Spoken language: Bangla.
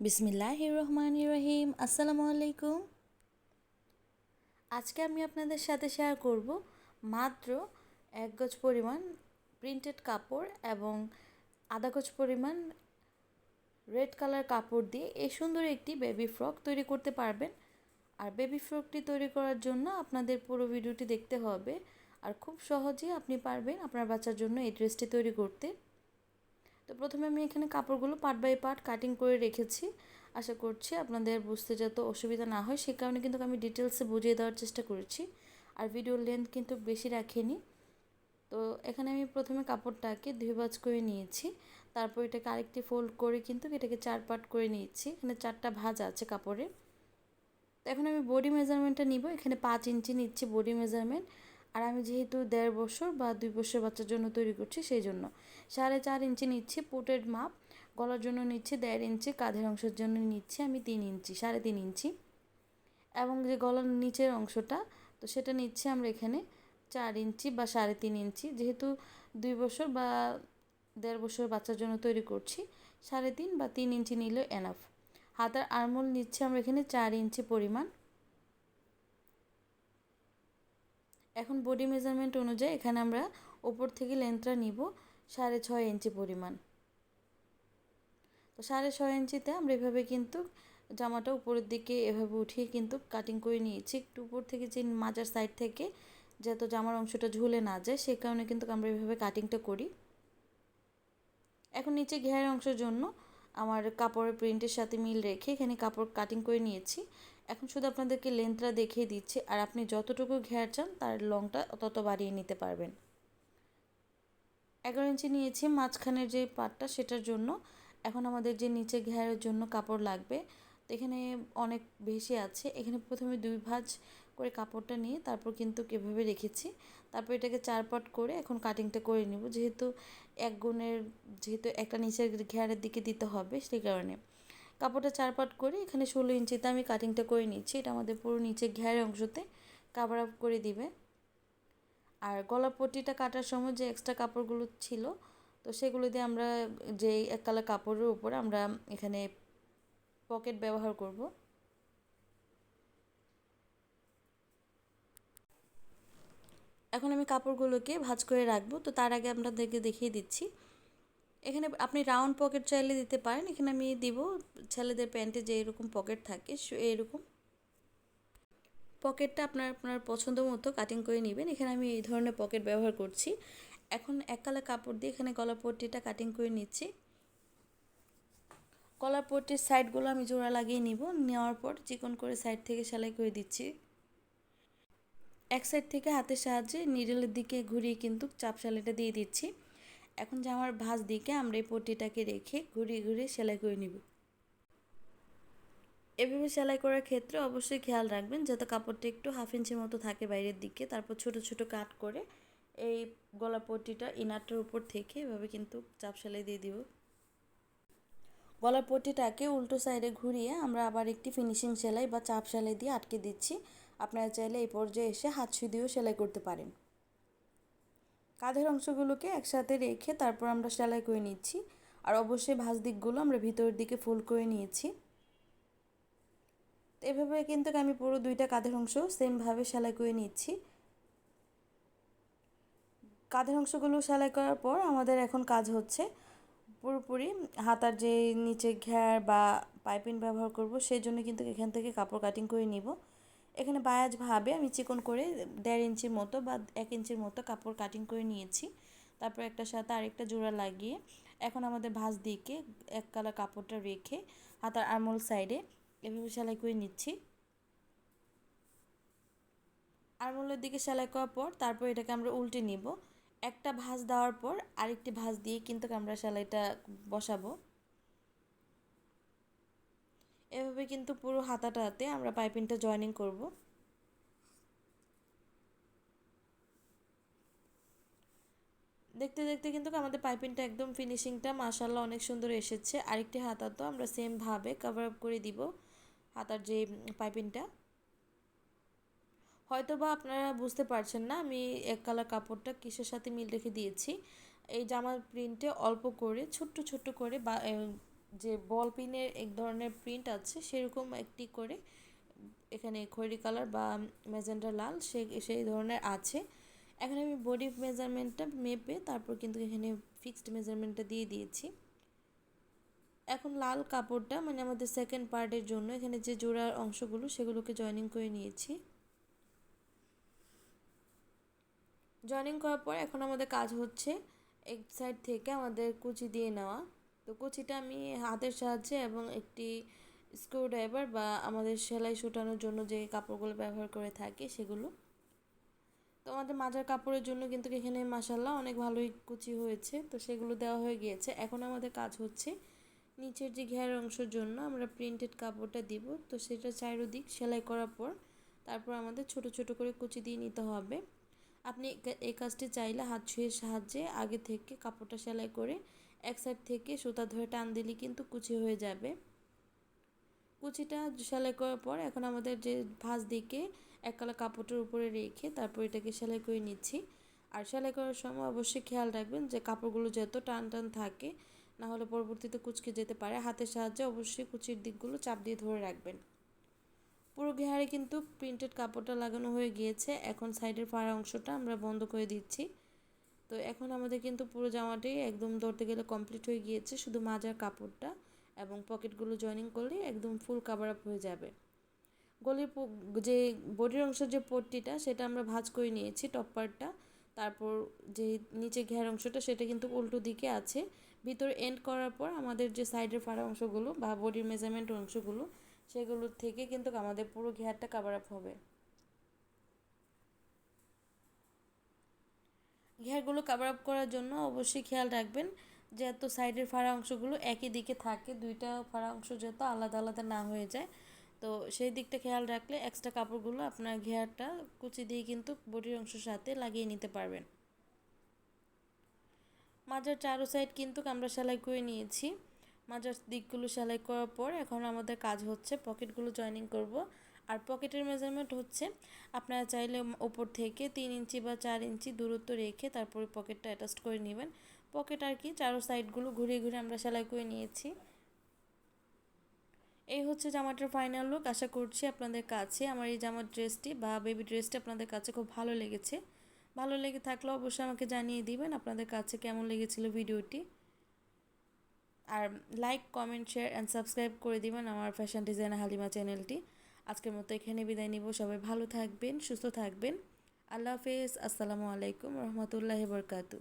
বিসমিল্লাহির রহমানির রহিম। আসসালামু আলাইকুম। আজকে আমি আপনাদের সাথে শেয়ার করব মাত্র 1 গজ পরিমাণ প্রিন্টেড কাপড় এবং আধা গজ পরিমাণ রেড কালার কাপড় দিয়ে এই সুন্দর একটি বেবি ফ্রক তৈরি করতে পারবেন। আর বেবি ফ্রকটি তৈরি করার জন্য আপনাদের পুরো ভিডিওটি দেখতে হবে। আর খুব সহজেই আপনি পারবেন আপনার বাচ্চার জন্য এই ড্রেসটি তৈরি করতে। তো প্রথমে আমি এখানে কাপড়গুলো পার্ট বাই পার্ট কাটিং করে রেখেছি। আশা করছি আপনাদের বুঝতে যত অসুবিধা না হয়, সে কারণে কিন্তু আমি ডিটেলসে বুঝিয়ে দেওয়ার চেষ্টা করেছি। আর ভিডিওর লেন্থ কিন্তু বেশি রাখিনি। তো এখানে আমি প্রথমে কাপড়টাকে 2 ভাঁজ করে নিয়েছি। তারপর এটাকে আরেকটি ফোল্ড করে কিন্তু এটাকে 4 পার্ট করে নিয়েছি। এখানে 4টা ভাঁজ আছে কাপড়ে। তো এখন আমি বডি মেজারমেন্টটা নিব। এখানে 5 ইঞ্চি নিচ্ছি বডি মেজারমেন্ট। আর আমি যেহেতু 1.5 বছর বা 2 বছর বাচ্চার জন্য তৈরি করছি, সেই জন্য 4.5 ইঞ্চি নিচ্ছি পুটের মাপ। গলার জন্য নিচ্ছি 1.5 ইঞ্চি, কাঁধের অংশের জন্য নিচ্ছি আমি 3 ইঞ্চি, 3.5 ইঞ্চি। এবং যে গলার নিচের অংশটা, তো সেটা নিচ্ছি আমরা এখানে 4 ইঞ্চি বা 3.5 ইঞ্চি। যেহেতু 2 বছর বা 1.5 বছর বাচ্চার জন্য তৈরি করছি, 3.5 বা 3 ইঞ্চি নিলে এনাফ। হাতার আরমোল নিচ্ছি আমরা এখানে 4 ইঞ্চি পরিমাণ। এখন বডি মেজারমেন্ট অনুযায়ী এখানে আমরা ওপর থেকে লেন্থটা নিব 6.5 ইঞ্চি পরিমাণ। তো 6.5 ইঞ্চিতে আমরা এভাবে কিন্তু জামাটা উপরের দিকে এভাবে উঠিয়ে কিন্তু কাটিং করে নিয়েছি। একটু উপর থেকে যে মাজার সাইড থেকে যাতে জামার অংশটা ঝুলে না যায়, সে কারণে কিন্তু আমরা এভাবে কাটিংটা করি। এখন নিচে ঘেরের অংশের জন্য আমার কাপড়ের প্রিন্টের সাথে মিল রেখে এখানে কাপড় কাটিং করে নিয়েছি। এখন শুধু আপনাদেরকে লেন্থটা দেখিয়ে দিচ্ছি, আর আপনি যতটুকু ঘের চান তার লংটা তত বাড়িয়ে নিতে পারবেন। 11 ইঞ্চি নিয়েছি মাঝখানের যে পার্টটা, সেটার জন্য। এখন আমাদের যে নিচে ঘেরের জন্য কাপড় লাগবে, তো এখানে অনেক বেশি আছে। এখানে প্রথমে 2 ভাঁজ করে কাপড়টা নিয়ে তারপর কিন্তু এভাবে রেখেছি। তারপর এটাকে 4 পার্ট করে এখন কাটিংটা করে নিব। যেহেতু যেহেতু একটা নিচের ঘেরের দিকে দিতে হবে, সেই কারণে কাপড়টা 4 পার্ট করে এখানে 16 ইঞ্চিতে আমি কাটিংটা করে নিচ্ছি। এটা আমাদের পুরো নিচে ঘেরের অংশতে কাভার আপ করে দিবে। আর গলা পট্টিটা কাটার সময় যে এক্সট্রা কাপড়গুলো ছিল, তো সেগুলো দিয়ে আমরা যেই এক কালার কাপড়ের উপর আমরা এখানে পকেট ব্যবহার করব। এখন আমি কাপড়গুলোকে ভাঁজ করে রাখবো। তো তার আগে আপনাদেরকে দেখিয়ে দিচ্ছি, এখানে আপনি রাউন্ড পকেট চাইলে দিতে পারেন। এখানে আমি দিব ছেলেদের প্যান্টে যে এরকম পকেট থাকে, এরকম পকেটটা আপনার আপনার পছন্দ মতো কাটিং করে নেবেন। এখানে আমি এই ধরনের পকেট ব্যবহার করছি। এখন এক কালার কাপড় দিয়ে এখানে গলা পট্টিটা কাটিং করে নিচ্ছি। গলার পট্টির সাইডগুলো আমি জোড়া লাগিয়ে নিব। নেওয়ার পর চিকন করে সাইড থেকে সেলাই করে দিচ্ছি। এক সাইড থেকে হাতের সাহায্যে নিডলের দিকে ঘুরিয়ে কিন্তু চাপ সেলাইটা দিয়ে দিচ্ছি। এখন জামার ভাঁজ দিকে আমরা এই পট্টিটাকে রেখে ঘুরিয়ে ঘুরিয়ে সেলাই করে নিব। এভাবে সেলাই করার ক্ষেত্রে অবশ্যই খেয়াল রাখবেন যাতে কাপড়টা একটু 1/2 ইঞ্চির মতো থাকে বাইরের দিকে। তারপর ছোট ছোট কাট করে এই গলা পট্টিটা ইনারটার উপর থেকে এভাবে কিন্তু চাপ সেলাই দিয়ে দিব। গলার পট্টিটাকে উল্টো সাইডে ঘুরিয়ে আমরা আবার একটি ফিনিশিং সেলাই বা চাপ সেলাই দিয়ে আটকে দিচ্ছি। আপনারা চাইলে এই পর্যায়ে এসে হাত সুই দিয়েও সেলাই করতে পারেন। কাঁধের অংশগুলোকে একসাথে রেখে তারপর আমরা সেলাই করে নিচ্ছি। আর অবশ্যই ভাঁজ দিকগুলো আমরা ভিতরের দিকে ফোল্ড করে নিয়েছি। তো এভাবে কিন্তু আমি পুরো 2টা কাঁধের অংশ সেমভাবে সেলাই করে নিচ্ছি। কাঁধের অংশগুলো সেলাই করার পর আমাদের এখন কাজ হচ্ছে পুরোপুরি হাতার যে নিচে ঘের বা পাইপিং ব্যবহার করব, সেই জন্য কিন্তু এখান থেকে কাপড় কাটিং করে নিব। এখানে বায়াজভাবে আমি চিকন করে 1.5 ইঞ্চির মতো বা 1 ইঞ্চির মতো কাপড় কাটিং করে নিয়েছি। তারপর একটার সাথে আরেকটা জোড়া লাগিয়ে এখন আমাদের ভাঁজ দিকে এক কালার কাপড়টা রেখে হাতার আরমোল সাইডে এভাবে সেলাই করে নিচ্ছি। আরমোলের দিকে সেলাই করার পর তারপর এটাকে আমরা উল্টে নিব। একটা ভাঁজ দেওয়ার পর আরেকটি ভাঁজ দিয়ে কিন্তু আমরা সেলাইটা বসাবো। এভাবে কিন্তু পুরো হাতাটাতে আমরা পাইপিংটা জয়েনিং করব। দেখতে দেখতে কিন্তু আমাদের পাইপিংটা একদম ফিনিশিংটা মাশাআল্লাহ অনেক সুন্দর এসেছে। আরেকটি হাতা তো আমরা সেমভাবে কভার আপ করে দিব হাতার যে পাইপিংটা। হয়তো বা আপনারা বুঝতে পারছেন না আমি এক কালার কাপড়টা কিসের সাথে মিল রেখে দিয়েছি। এই জামার প্রিন্টে অল্প করে ছোট্ট ছোট্ট করে যে বল পিনের এক ধরনের প্রিন্ট আছে সেরকম একটি করে এখানে খয়েরি কালার বা ম্যাজেন্টা লাল সেই ধরনের আছে। এখন আমি বডি মেজারমেন্টটা মেপে তারপর কিন্তু এখানে ফিক্সড মেজারমেন্টটা দিয়ে দিয়েছি। এখন লাল কাপড়টা মানে আমাদের সেকেন্ড পার্টের জন্য এখানে যে জোড়ার অংশগুলো সেগুলোকে জয়েনিং করে নিয়েছি। জয়েনিং করার পর এখন আমাদের কাজ হচ্ছে এক সাইড থেকে আমাদের কুচি দিয়ে নেওয়া। তো কুচিটা আমি হাতের সাহায্যে এবং একটি স্ক্রুড্রাইভার বা আমাদের সেলাই সুটানোর জন্য যে কাপড়গুলো ব্যবহার করে থাকি সেগুলো। তো আমাদের মাজার কাপড়ের জন্য কিন্তু এখানে মাসাল্লাহ অনেক ভালোই কুচি হয়েছে, তো সেগুলো দেওয়া হয়ে গিয়েছে। এখন আমাদের কাজ হচ্ছে নিচের যে ঘের অংশের জন্য আমরা প্রিন্টেড কাপড়টা দিব, তো সেটা চারোদিক সেলাই করার পর তারপর আমাদের ছোট ছোট করে কুচি দিয়ে নিতে হবে। আপনি এই কাজটি চাইলে হাত ছুঁয়ের সাহায্যে আগে থেকে কাপড়টা সেলাই করে এক সাইড থেকে সুতা ধরে টান দিলে কিন্তু কুচি হয়ে যাবে। কুচিটা সেলাই করার পর এখন আমাদের যে ভাঁজ দিকে এক কালার কাপড়টার উপরে রেখে তারপর এটাকে সেলাই করে নিচ্ছি। আর সেলাই করার সময় অবশ্যই খেয়াল রাখবেন যে কাপড়গুলো যত টান টান থাকে, না হলে পরবর্তীতে কুচকে যেতে পারে। হাতের সাহায্যে অবশ্যই কুচির দিকগুলো চাপ দিয়ে ধরে রাখবেন। পুরো ঘেরে কিন্তু প্রিন্টেড কাপড়টা লাগানো হয়ে গিয়েছে। এখন সাইডের ফাড়া অংশটা আমরা বন্ধ করে দিচ্ছি। তো এখন আমাদের কিন্তু পুরো জামাটি একদম ধরতে গেলে কমপ্লিট হয়ে গিয়েছে, শুধু মাজার কাপড়টা এবং পকেটগুলো জয়েনিং করলে একদম ফুল কাভার আপ হয়ে যাবে। গলির যে বডির অংশের যে পট্টিটা সেটা আমরা ভাঁজ করে নিয়েছি টপ পার্টটা। তারপর যে নিচে ঘের অংশটা সেটা কিন্তু উল্টো দিকে আছে। ভিতরে এন্ড করার পর আমাদের যে সাইডের ফাড়া অংশগুলো বা বডির মেজারমেন্ট অংশগুলো সেগুলোর থেকে কিন্তু আমাদের পুরো ঘেরটা কাভার আপ হবে। ঘেরগুলো কাভার আপ করার জন্য অবশ্যই খেয়াল রাখবেন যাতে সাইডের ফাড়া অংশগুলো একই দিকে থাকে, দুইটা ফাড়া অংশ যত আলাদা আলাদা না হয়ে যায়। তো সেই দিকটা খেয়াল রাখলে এক্সট্রা কাপড়গুলো আপনার ঘেরটা কুচি দিয়ে কিন্তু বডির অংশের সাথে লাগিয়ে নিতে পারবেন। মাজার চারো সাইড কিন্তু আমরা সেলাই করে নিয়েছি। মাজার দিকগুলো সেলাই করার পর এখন আমাদের কাজ হচ্ছে পকেটগুলো জয়েনিং করব। আর পকেটের মেজারমেন্ট হচ্ছে আপনারা চাইলে ওপর থেকে 3 ইঞ্চি বা 4 ইঞ্চি দূরত্ব রেখে তারপরে পকেটটা অ্যাটাচ করে নেবেন। পকেট আর কি চারো সাইডগুলো ঘুরিয়ে ঘুরিয়ে আমরা সেলাই করে নিয়েছি। এই হচ্ছে জামাটার ফাইনাল লুক। আশা করছি আপনাদের কাছে আমার এই জামার ড্রেসটি বা বেবি ড্রেসটি আপনাদের কাছে খুব ভালো লেগেছে। ভালো লেগে থাকলে অবশ্যই আমাকে জানিয়ে দিবেন আপনাদের কাছে কেমন লেগেছিল ভিডিওটি। আর like, comment, share and subscribe করে দিবেন আমার ফ্যাশন ডিজাইনার হালিমা চ্যানেলটি। আজকের মতো এখানে বিদায় নিব। সবাই ভালো থাকবেন, সুস্থ থাকবেন। আল্লাহ হাফেজ। আসসালামু আলাইকুম রহমতুল্লাহি বরকাতু।